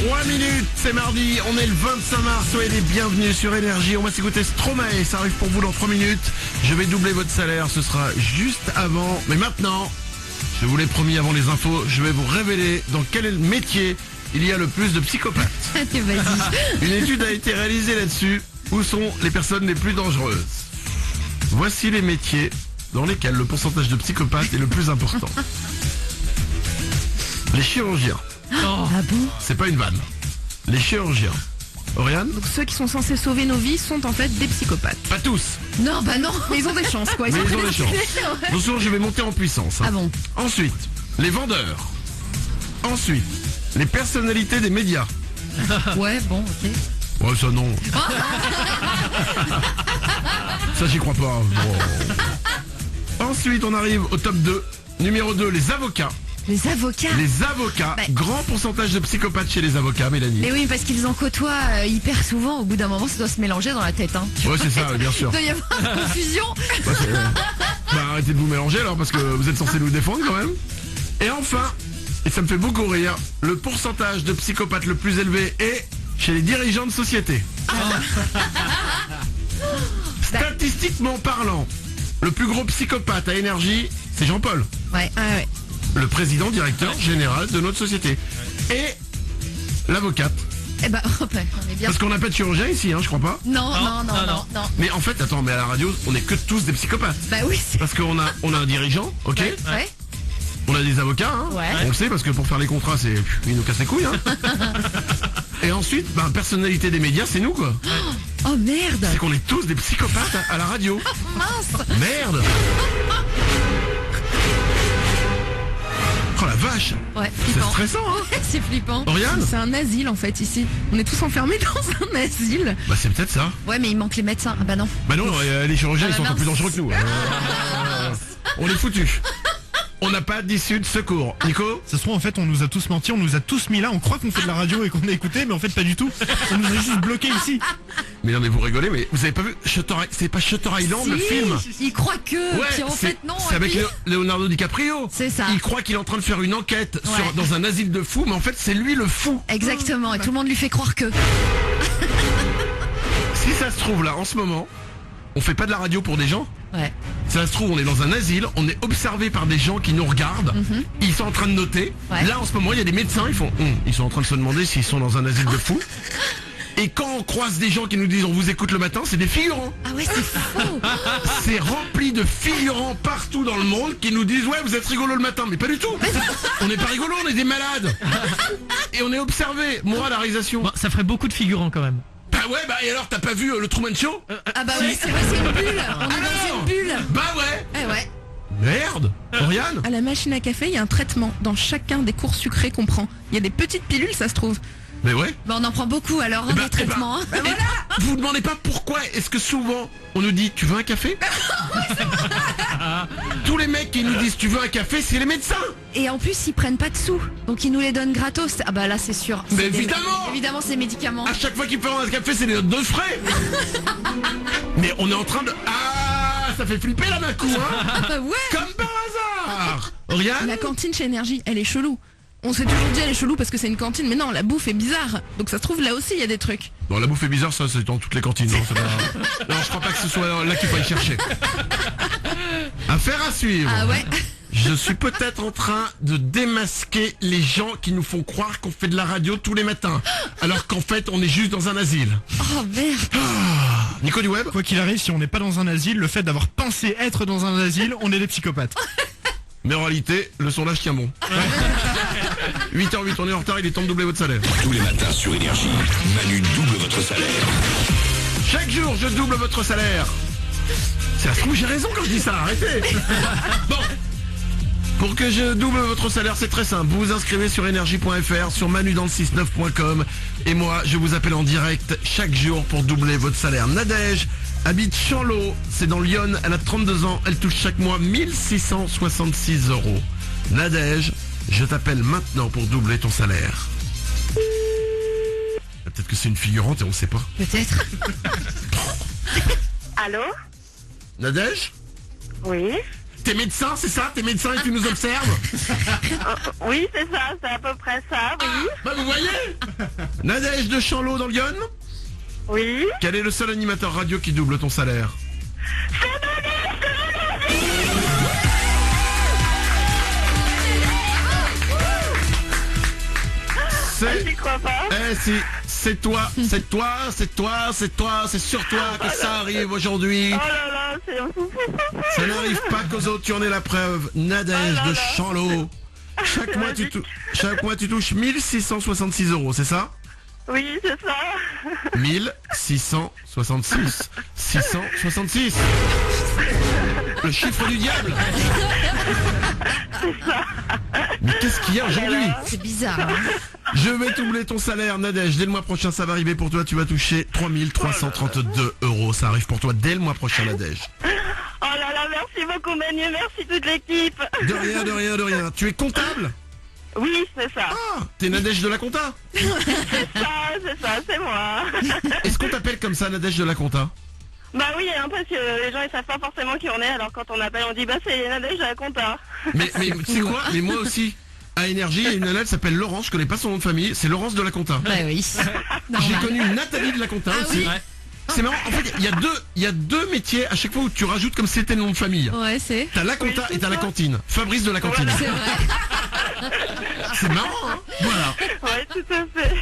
3 minutes, c'est mardi, on est le 25 mars, soyez les bienvenus sur Énergie. On va s'écouter Stromae, ça arrive pour vous dans 3 minutes. Je vais doubler votre salaire, ce sera juste avant. Mais maintenant, je vous l'ai promis avant les infos, je vais vous révéler dans quel métier il y a le plus de psychopathes. Vas-y. Une étude a été réalisée là-dessus. Où sont les personnes les plus dangereuses? Voici les métiers dans lesquels le pourcentage de psychopathes est le plus important. Les chirurgiens. Ah bon? C'est pas une vanne. Les chirurgiens. Oriane? Donc ceux qui sont censés sauver nos vies sont en fait des psychopathes. Pas tous, Non, bah non. Mais ils ont des chances quoi. mais sont ils ont des chances. prédestinés. Bonjour, je vais monter en puissance. Ah bon? Ensuite, les vendeurs. Ensuite, les personnalités des médias. Ouais, bon, ok. Ouais, ça non. Ça, j'y crois pas. Bon. Ensuite, on arrive au top 2. Numéro 2, les avocats. Les avocats. Les avocats. Bah. Grand pourcentage de psychopathes chez les avocats, Mélanie. Mais oui, parce qu'ils en côtoient hyper souvent. Au bout d'un moment, ça doit se mélanger dans la tête. Hein. Ouais, c'est ça, bien sûr. Il doit y avoir une confusion. Bah, arrêtez de vous mélanger alors, parce que vous êtes censé nous défendre quand même. Et enfin, et ça me fait beaucoup rire, le pourcentage de psychopathes le plus élevé est chez les dirigeants de société. Statistiquement parlant, le plus gros psychopathe à Énergie, c'est Jean-Paul, Ouais. Ouais. le président directeur général de notre société. Et l'avocate. Eh bah, on est bien. Parce qu'on n'a pas de chirurgien ici, hein, je crois pas. Non. Mais en fait, attends, mais à la radio, on est que tous des psychopathes. Bah oui, c'est. Parce qu'on a un dirigeant, ok? Ouais. On a des avocats, hein. Ouais. On le sait parce que pour faire les contrats, ils nous cassent les couilles, hein. Et ensuite, personnalité des médias, c'est nous, quoi. Oh merde. C'est qu'on est tous des psychopathes à la radio. Mince. Merde. Oh la vache. Ouais, C'est flippant. stressant, hein. C'est flippant. Oriane? C'est un asile en fait ici. On est tous enfermés dans un asile. Bah c'est peut-être ça. Ouais, mais il manque les médecins. Ah bah non. Bah non, les chirurgiens, Ah ils sont encore mince. plus dangereux que nous. On est foutus. On n'a pas d'issue de secours. Nico? Ça se trouve en fait on nous a tous menti, on nous a tous mis là, on croit qu'on fait de la radio et qu'on a écouté mais en fait pas du tout. On nous a juste bloqué ici. Mais non, mais vous rigolez, mais vous avez pas vu c'est pas Shutter Island, le Si, film? il croit que. Puis en fait, non. c'est et avec puis- Leonardo DiCaprio. C'est ça. Il croit qu'il est en train de faire une enquête Ouais. dans un asile de fous, mais en fait c'est lui le fou. Exactement. Et tout le monde lui fait croire que. Si ça se trouve là, en ce moment, on fait pas de la radio pour des gens. Ouais. Si ça se trouve, on est dans un asile, on est observé par des gens qui nous regardent. Ils sont en train de noter. Ouais. Là, en ce moment, il y a des médecins, ils sont en train de se demander s'ils sont dans un asile de fous. Et quand on croise des gens qui nous disent on vous écoute le matin, c'est des figurants. Ah ouais, c'est faux. C'est rempli de figurants partout dans le monde qui nous disent ouais, vous êtes rigolo le matin, mais pas du tout. On n'est pas rigolo, on est des malades. Et on est observé. Moi, la réalisation. Bon, ça ferait beaucoup de figurants quand même. Bah ouais, et alors t'as pas vu le Truman Show? Ah bah ouais, c'est vrai, c'est une bulle. On est dans une bulle. Bah ouais. Eh ouais. Merde. Oriane? À la machine à café, il y a un traitement dans chacun des cours sucrés qu'on prend. Il y a des petites pilules, ça se trouve. Mais ouais. Bah on en prend beaucoup alors, Eh ben, des traitements. hein. Vous vous demandez pas pourquoi est-ce que souvent on nous dit tu veux un café? Tous les mecs qui nous disent tu veux un café, c'est les médecins. Et en plus, ils prennent pas de sous. Donc ils nous les donnent gratos. Ah bah là, c'est sûr. Mais C'est des- évidemment. Évidemment, c'est médicaments. À chaque fois qu'ils font un café, c'est des notes de frais. Mais on est en train de... Ah, ça fait flipper là d'un coup, hein. Ah bah ouais. Comme par hasard. Oriane? La cantine chez Énergie, elle est chelou. On s'est toujours dit elle est chelou parce que c'est une cantine, mais non, la bouffe est bizarre. Donc ça se trouve là aussi il y a des trucs. Bon, la bouffe est bizarre, ça c'est dans toutes les cantines. Non, c'est pas... non, je crois pas que ce soit là qu'il faut y chercher. Affaire à suivre. Ah ouais. Je suis peut-être en train de démasquer les gens qui nous font croire qu'on fait de la radio tous les matins, alors qu'en fait on est juste dans un asile. Oh merde. Nico du web? Quoi qu'il arrive, si on n'est pas dans un asile, le fait d'avoir pensé être dans un asile, on est des psychopathes. Mais en réalité, le sondage tient bon. 8h08, on est en retard, il est temps de doubler votre salaire. Tous les matins sur Énergie, Manu double votre salaire. Chaque jour, je double votre salaire. Ça se trouve, j'ai raison quand je dis ça, arrêtez. Bon. Pour que je double votre salaire, c'est très simple. Vous vous inscrivez sur énergie.fr, sur manudan69.com. Et moi, je vous appelle en direct chaque jour pour doubler votre salaire. Nadège habite Chanlot, c'est dans Lyon. Elle a 32 ans, elle touche chaque mois 1666 €. Nadège, je t'appelle maintenant pour doubler ton salaire. Peut-être que c'est une figurante et on sait pas. Peut-être. Allô? Nadège? Oui? T'es médecin, c'est ça? T'es médecin et tu nous observes? Oui, c'est ça, c'est à peu près ça, oui. Bah vous voyez. Nadège de Chanlot dans le Yonne. Oui. Quel est le seul animateur radio qui double ton salaire? C'est... J'y crois pas. Eh si, c'est toi, c'est toi, c'est toi, c'est toi, c'est sur toi que ça arrive aujourd'hui. Oh là là, c'est... Ça n'arrive pas qu'aux autres, tu en es la preuve. Nadège Oh là de là. Chanlot. Chaque mois, tu touches 1666 €, c'est ça? Oui, c'est ça. 1666. 666. Le chiffre du diable. Mais qu'est-ce qu'il y a aujourd'hui? C'est bizarre. Hein. Je vais doubler ton salaire, Nadège. Dès le mois prochain, ça va arriver pour toi. Tu vas toucher 3332 €. Ça arrive pour toi dès le mois prochain, Nadège. Oh là là, merci beaucoup Manu, merci toute l'équipe. De rien, de rien, de rien. Tu es comptable? Oui, c'est ça. Ah, t'es Nadège de la compta? C'est ça, c'est moi. Est-ce qu'on t'appelle comme ça, Nadège de la compta? Bah oui, hein, parce que les gens ils savent pas forcément qui on est, alors quand on appelle on dit bah c'est Nadège de la compta. Mais tu sais quoi? Mais moi aussi. À Énergie, il y a une nana qui s'appelle Laurence, je connais pas son nom de famille, c'est Laurence de la compta. Bah oui. J'ai connu Nathalie de la compta Ah aussi. oui. C'est marrant, en fait, il y a deux métiers à chaque fois où tu rajoutes comme si c'était le nom de famille. Ouais, c'est. T'as la compta et t'as la cantine. Fabrice de la cantine. C'est vrai. C'est marrant, hein? Voilà. Ouais, tout à fait.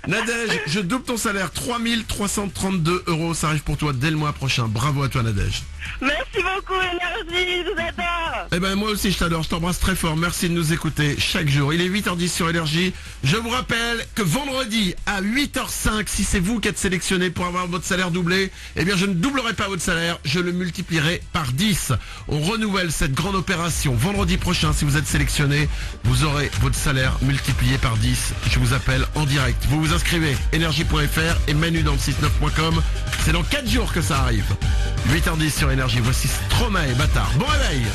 Nadège, je double ton salaire, 3332 €, ça arrive pour toi dès le mois prochain. Bravo à toi, Nadège. Merci beaucoup Énergie, je vous adore. Eh ben moi aussi je t'adore, je t'embrasse très fort, merci de nous écouter chaque jour. Il est 8h10 sur Énergie. Je vous rappelle que vendredi à 8h05, si c'est vous qui êtes sélectionné pour avoir votre salaire doublé, eh bien je ne doublerai pas votre salaire, je le multiplierai par 10. On renouvelle cette grande opération vendredi prochain. Si vous êtes sélectionné, vous aurez votre salaire multiplié par 10. Je vous appelle en direct. Vous vous inscrivez, énergie.fr et menu dans le 69.com. C'est dans 4 jours que ça arrive. 8h10 sur Énergie, voici Stromae, Bâtard. Bon réveil.